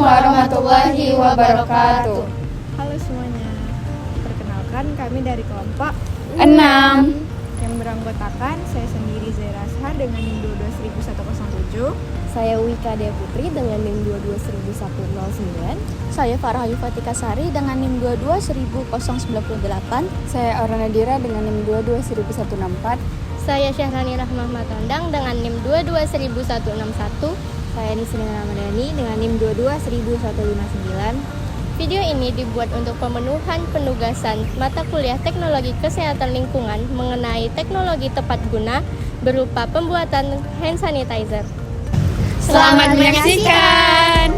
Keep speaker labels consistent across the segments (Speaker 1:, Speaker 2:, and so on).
Speaker 1: warahmatullahi wabarakatuh.
Speaker 2: Halo semuanya, perkenalkan kami dari kelompok
Speaker 1: 6.
Speaker 2: yang beranggotakan saya sendiri Zaira Ashar dengan NIM 22107.
Speaker 3: Saya Wika Dea Putri dengan NIM 22109.
Speaker 4: Saya Farah Yufatika Sari dengan NIM 22098.
Speaker 5: Saya Aura Nadira dengan NIM 22164.
Speaker 6: Saya Syahrani Rahmah Matondang dengan NIM 22161.
Speaker 3: Saya Nisrina Ramadhani dengan NIM 22159.
Speaker 6: Video ini dibuat untuk pemenuhan penugasan mata kuliah Teknologi Kesehatan Lingkungan mengenai teknologi tepat guna berupa pembuatan hand sanitizer.
Speaker 1: Selamat menyaksikan.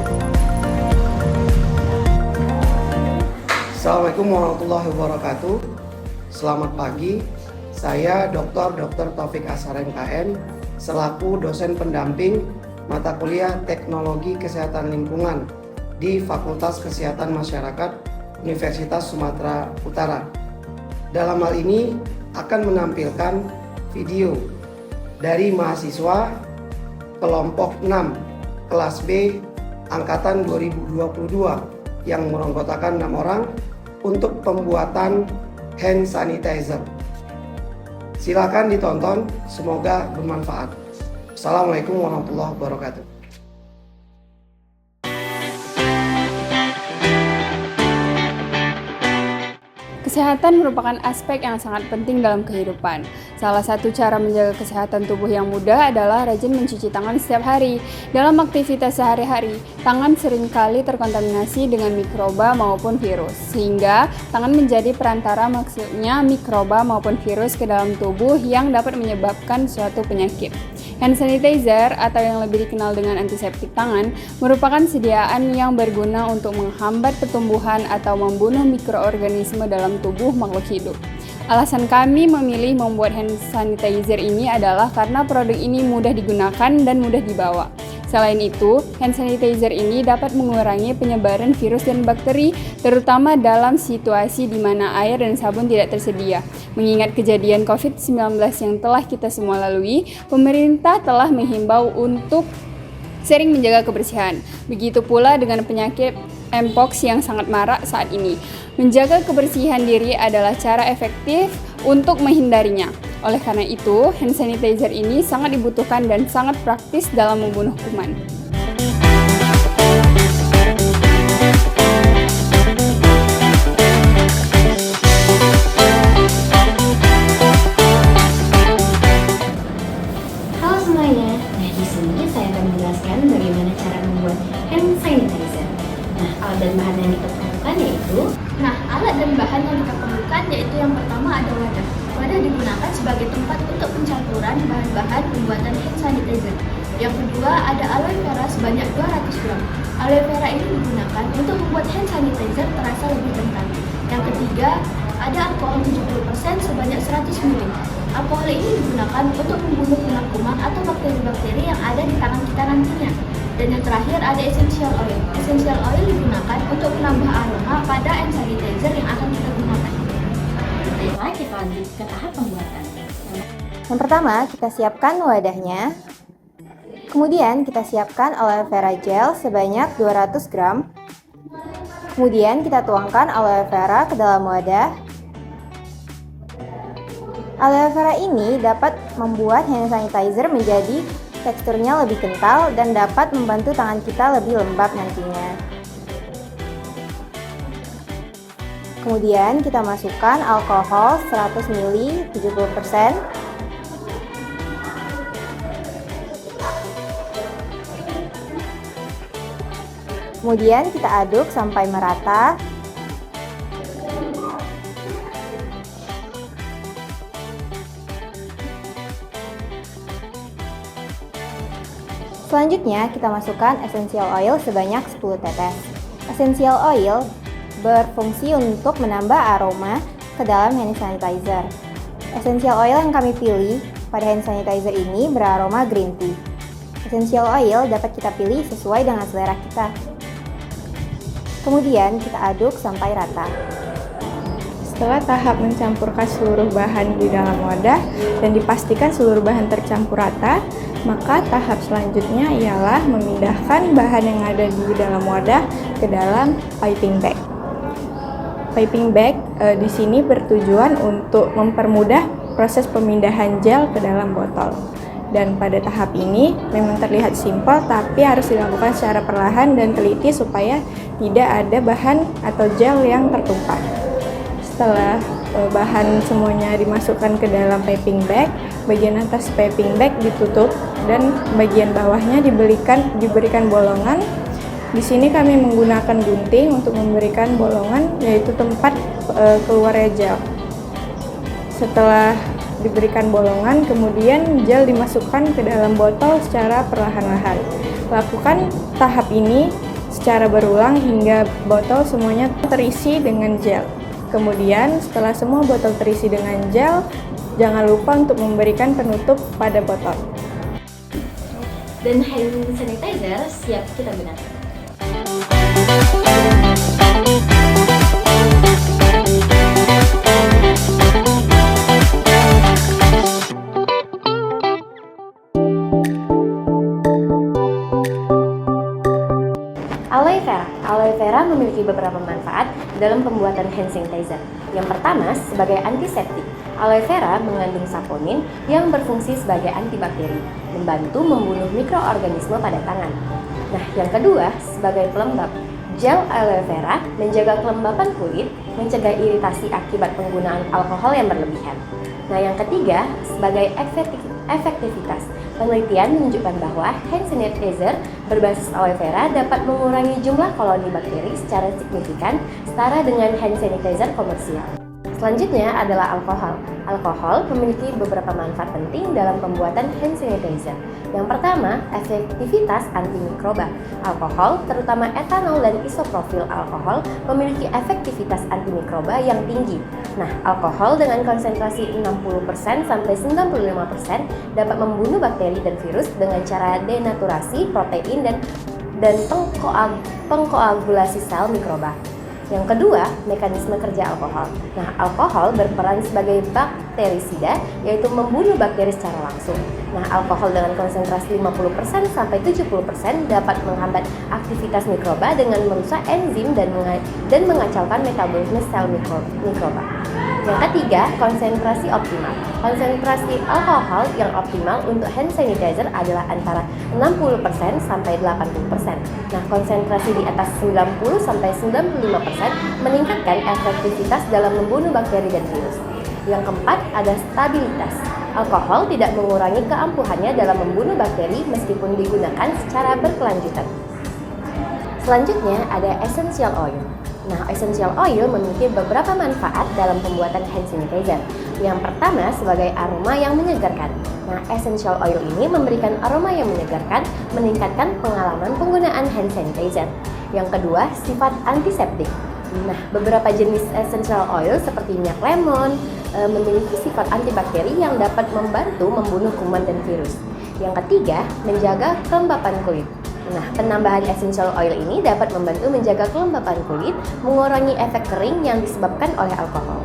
Speaker 7: Assalamualaikum warahmatullahi wabarakatuh. Selamat pagi. Saya Dr. Taufik Ashar MKN selaku dosen pendamping mata kuliah Teknologi Kesehatan Lingkungan di Fakultas Kesehatan Masyarakat Universitas Sumatera Utara. Dalam hal ini akan menampilkan video dari mahasiswa kelompok 6 kelas B angkatan 2022 yang beranggotakan 6 orang untuk pembuatan hand sanitizer. Silakan ditonton, semoga bermanfaat. Assalamualaikum warahmatullahi wabarakatuh.
Speaker 5: Kesehatan merupakan aspek yang sangat penting dalam kehidupan. Salah satu cara menjaga kesehatan tubuh yang mudah adalah rajin mencuci tangan setiap hari. Dalam aktivitas sehari-hari, tangan seringkali terkontaminasi dengan mikroba maupun virus, sehingga tangan menjadi perantara maksudnya mikroba maupun virus ke dalam tubuh yang dapat menyebabkan suatu penyakit. Hand sanitizer atau yang lebih dikenal dengan antiseptik tangan merupakan sediaan yang berguna untuk menghambat pertumbuhan atau membunuh mikroorganisme dalam tubuh makhluk hidup. Alasan kami memilih membuat hand sanitizer ini adalah karena produk ini mudah digunakan dan mudah dibawa. Selain itu, hand sanitizer ini dapat mengurangi penyebaran virus dan bakteri, terutama dalam situasi di mana air dan sabun tidak tersedia. Mengingat kejadian COVID-19 yang telah kita semua lalui, pemerintah telah menghimbau untuk sering menjaga kebersihan. Begitu pula dengan penyakit Mpox yang sangat marak saat ini. Menjaga kebersihan diri adalah cara efektif untuk menghindarinya. Oleh karena itu, hand sanitizer ini sangat dibutuhkan dan sangat praktis dalam membunuh kuman.
Speaker 3: Halo semuanya. Nah, di sini saya akan menjelaskan bagaimana cara membuat hand sanitizer. Nah, alat dan bahan yang kita perlukan
Speaker 6: yaitu yang pertama ada wadah. Wadah digunakan sebagai tempat untuk pencampuran bahan-bahan pembuatan hand sanitizer. Yang kedua ada aloe vera sebanyak 200 gram. Aloe vera ini digunakan untuk membuat hand sanitizer terasa lebih kental. Yang ketiga ada alkohol 70% sebanyak 100 ml. Alkohol ini digunakan untuk membunuh kuman-kuman atau bakteri-bakteri yang ada di tangan kita nantinya. Dan yang terakhir ada essential oil. Essential oil digunakan untuk menambah aroma pada hand sanitizer yang akan kita gunakan.
Speaker 3: Baiklah, kita lanjut ke tahap pembuatan. Yang pertama, kita siapkan wadahnya. Kemudian kita siapkan aloe vera gel sebanyak 200 gram. Kemudian kita tuangkan aloe vera ke dalam wadah. Aloe vera ini dapat membuat hand sanitizer menjadi teksturnya lebih kental dan dapat membantu tangan kita lebih lembab nantinya. Kemudian kita masukkan alkohol 100 ml 70%. Kemudian kita aduk sampai merata. Selanjutnya kita masukkan essential oil sebanyak 10 tetes. Essential oil berfungsi untuk menambah aroma ke dalam hand sanitizer. Essential oil yang kami pilih pada hand sanitizer ini beraroma green tea. Essential oil dapat kita pilih sesuai dengan selera kita. Kemudian kita aduk sampai rata.
Speaker 2: setelah tahap mencampurkan seluruh bahan di dalam wadah dan dipastikan seluruh bahan tercampur rata, maka tahap selanjutnya ialah memindahkan bahan yang ada di dalam wadah ke dalam piping bag. Piping bag di sini bertujuan untuk mempermudah proses pemindahan gel ke dalam botol. Dan pada tahap ini memang terlihat simpel, tapi harus dilakukan secara perlahan dan teliti supaya tidak ada bahan atau gel yang tertumpah. Setelah bahan semuanya dimasukkan ke dalam piping bag, bagian atas piping bag ditutup dan bagian bawahnya diberikan bolongan. Di sini kami menggunakan gunting untuk memberikan bolongan, yaitu tempat keluarnya gel. Setelah diberikan bolongan, kemudian gel dimasukkan ke dalam botol secara perlahan-lahan. Lakukan tahap ini secara berulang hingga botol semuanya terisi dengan gel. Kemudian setelah semua botol terisi dengan gel, jangan lupa untuk memberikan penutup pada botol.
Speaker 6: Dan hand sanitizer siap kita gunakan.
Speaker 8: Aloe vera memiliki beberapa manfaat dalam pembuatan hand sanitizer. Yang pertama, sebagai antiseptik. Aloe vera mengandung saponin yang berfungsi sebagai antibakteri, membantu membunuh mikroorganisme pada tangan. Nah, yang kedua, sebagai pelembab. Gel aloe vera menjaga kelembapan kulit, mencegah iritasi akibat penggunaan alkohol yang berlebihan. Nah, yang ketiga, sebagai efektivitas. Penelitian menunjukkan bahwa hand sanitizer berbasis aloe vera dapat mengurangi jumlah koloni bakteri secara signifikan, setara dengan hand sanitizer komersial. Selanjutnya adalah alkohol. Alkohol memiliki beberapa manfaat penting dalam pembuatan hand sanitizer. Yang pertama, efektivitas antimikroba. Alkohol, terutama etanol dan isoprofil alkohol, memiliki efektivitas antimikroba yang tinggi. Nah, alkohol dengan konsentrasi 60% sampai 95% dapat membunuh bakteri dan virus dengan cara denaturasi protein dan pengkoagulasi sel mikroba. Yang kedua, mekanisme kerja alkohol. Nah, alkohol berperan sebagai bakterisida, yaitu membunuh bakteri secara langsung. Nah, alkohol dengan konsentrasi 50% sampai 70% dapat menghambat aktivitas mikroba dengan merusak enzim dan mengacaukan metabolisme sel mikroba. Yang ketiga, konsentrasi optimal. Konsentrasi alkohol yang optimal untuk hand sanitizer adalah antara 60% sampai 80%. Nah, konsentrasi di atas 90 sampai 95% meningkatkan efektivitas dalam membunuh bakteri dan virus. Yang keempat, ada stabilitas. Alkohol tidak mengurangi keampuhannya dalam membunuh bakteri meskipun digunakan secara berkelanjutan. Selanjutnya ada essential oil. Nah, essential oil memiliki beberapa manfaat dalam pembuatan hand sanitizer. Yang pertama, sebagai aroma yang menyegarkan. Nah, essential oil ini memberikan aroma yang menyegarkan, meningkatkan pengalaman penggunaan hand sanitizer. Yang kedua, sifat antiseptik. Nah, beberapa jenis essential oil seperti minyak lemon memiliki sifat antibakteri yang dapat membantu membunuh kuman dan virus. Yang ketiga, menjaga kelembapan kulit. Nah, penambahan essential oil ini dapat membantu menjaga kelembapan kulit, mengurangi efek kering yang disebabkan oleh alkohol.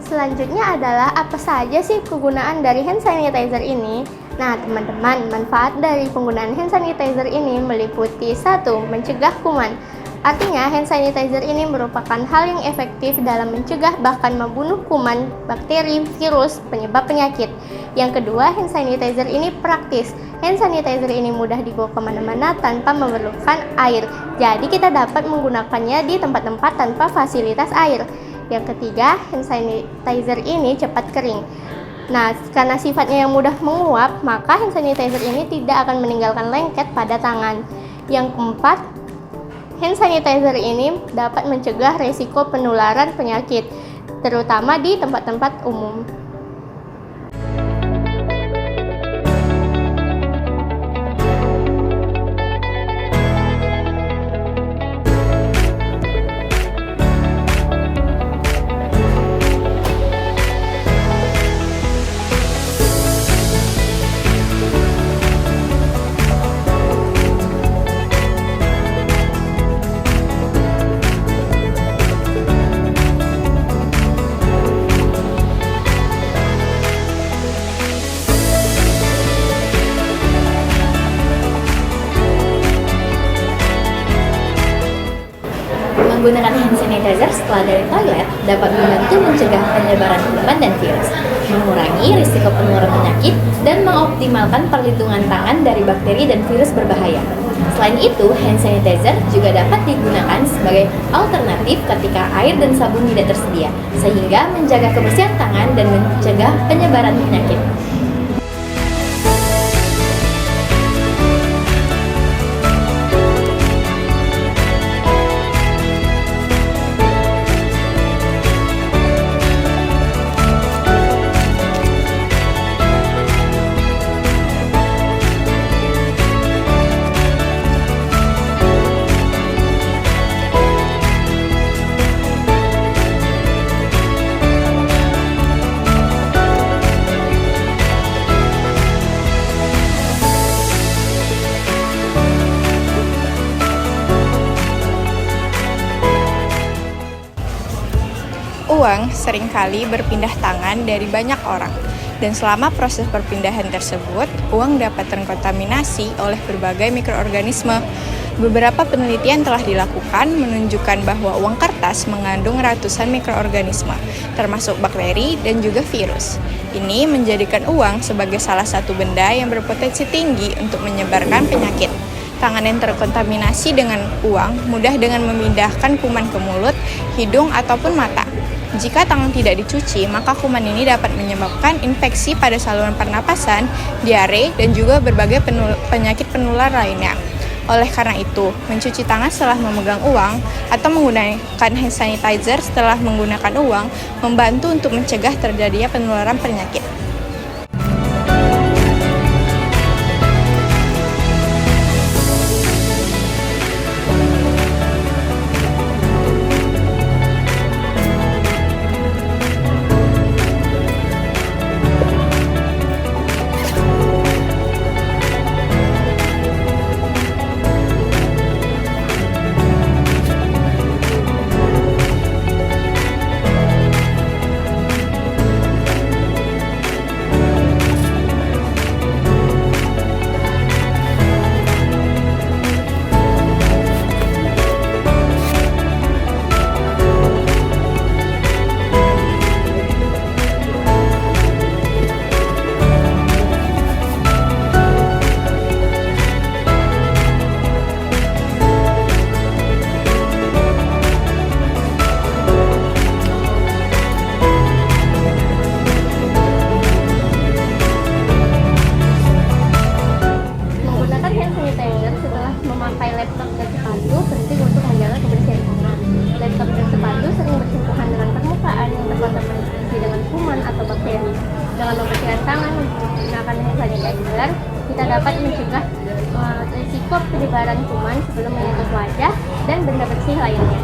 Speaker 9: Selanjutnya adalah apa saja sih kegunaan dari hand sanitizer ini? Nah, teman-teman, manfaat dari penggunaan hand sanitizer ini meliputi 1. Mencegah kuman. Artinya, hand sanitizer ini merupakan hal yang efektif dalam mencegah bahkan membunuh kuman, bakteri, virus, penyebab penyakit. Yang kedua, hand sanitizer ini praktis. Hand sanitizer ini mudah dibawa kemana-mana tanpa memerlukan air. Jadi, kita dapat menggunakannya di tempat-tempat tanpa fasilitas air. Yang ketiga, hand sanitizer ini cepat kering. Nah, karena sifatnya yang mudah menguap, maka hand sanitizer ini tidak akan meninggalkan lengket pada tangan. Yang keempat, hand sanitizer ini dapat mencegah resiko penularan penyakit, terutama di tempat-tempat umum.
Speaker 6: Menggunakan hand sanitizer setelah dari toilet dapat membantu mencegah penyebaran kuman dan virus, mengurangi risiko penularan penyakit, dan mengoptimalkan perlindungan tangan dari bakteri dan virus berbahaya. Selain itu, hand sanitizer juga dapat digunakan sebagai alternatif ketika air dan sabun tidak tersedia, sehingga menjaga kebersihan tangan dan mencegah penyebaran penyakit.
Speaker 2: Uang seringkali berpindah tangan dari banyak orang, dan selama proses perpindahan tersebut, uang dapat terkontaminasi oleh berbagai mikroorganisme. Beberapa penelitian telah dilakukan menunjukkan bahwa uang kertas mengandung ratusan mikroorganisme, termasuk bakteri dan juga virus. Ini menjadikan uang sebagai salah satu benda yang berpotensi tinggi untuk menyebarkan penyakit. Tangan yang terkontaminasi dengan uang mudah dengan memindahkan kuman ke mulut, hidung, ataupun mata. Jika tangan tidak dicuci, maka kuman ini dapat menyebabkan infeksi pada saluran pernapasan, diare, dan juga berbagai penyakit penular lainnya. Oleh karena itu, mencuci tangan setelah memegang uang atau menggunakan hand sanitizer setelah menggunakan uang membantu untuk mencegah terjadinya penularan penyakit.
Speaker 9: Memakai laptop dan sepatu penting untuk menjaga kebersihan tangan. Laptop dan sepatu sering bersentuhan dengan permukaan yang terkontaminasi dengan kuman atau bakteri. Dengan membersihkan tangan menggunakan hand sanitizer, kita dapat mencegah risiko penyebaran kuman sebelum menyentuh wajah dan benda bersih lainnya.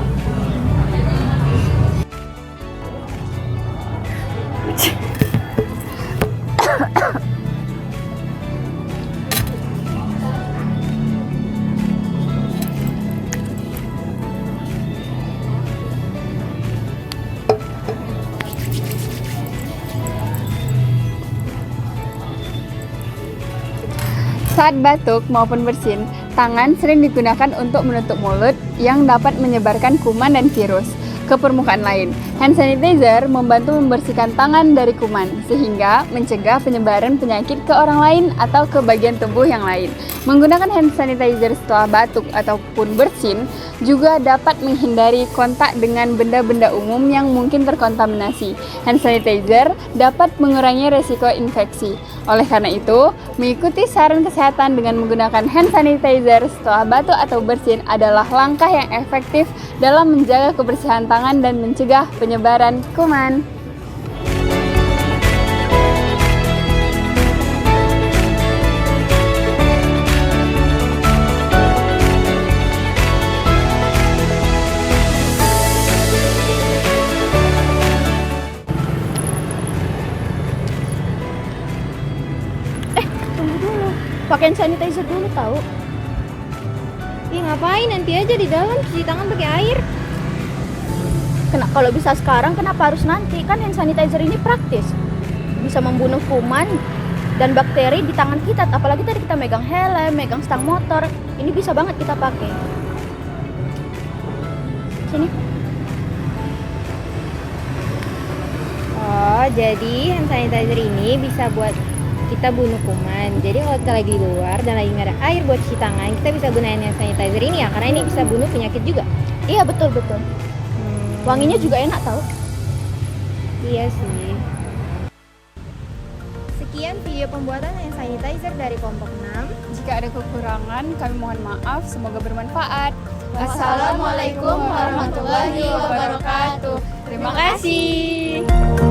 Speaker 5: Saat batuk maupun bersin, tangan sering digunakan untuk menutup mulut yang dapat menyebarkan kuman dan virus ke permukaan lain. Hand sanitizer membantu membersihkan tangan dari kuman, sehingga mencegah penyebaran penyakit ke orang lain atau ke bagian tubuh yang lain. Menggunakan hand sanitizer setelah batuk ataupun bersin juga dapat menghindari kontak dengan benda-benda umum yang mungkin terkontaminasi. Hand sanitizer dapat mengurangi risiko infeksi. Oleh karena itu, mengikuti saran kesehatan dengan menggunakan hand sanitizer setelah batuk atau bersin adalah langkah yang efektif dalam menjaga kebersihan tangan dan mencegah penyebaran kuman.
Speaker 9: Pakai hand sanitizer dulu tahu.
Speaker 3: Ih, ngapain? Nanti aja di dalam cuci tangan pakai air.
Speaker 9: Kalau bisa sekarang, kenapa harus nanti? Kan hand sanitizer ini praktis, bisa membunuh kuman dan bakteri di tangan kita. Apalagi tadi kita megang helm, megang stang motor, ini bisa banget kita pakai.
Speaker 3: Sini. Oh, jadi hand sanitizer ini bisa buat kita bunuh kuman. Jadi kalau kita lagi di luar dan lagi nggak ada air buat cuci tangan, kita bisa gunain hand sanitizer ini ya, karena ini bisa bunuh penyakit juga.
Speaker 4: Iya, betul-betul. Wanginya juga enak tau.
Speaker 3: Iya sih. Sekian video pembuatan hand sanitizer dari kelompok 6.
Speaker 5: Jika ada kekurangan, kami mohon maaf. Semoga bermanfaat.
Speaker 1: Wassalamualaikum warahmatullahi wabarakatuh.
Speaker 5: Terima kasih.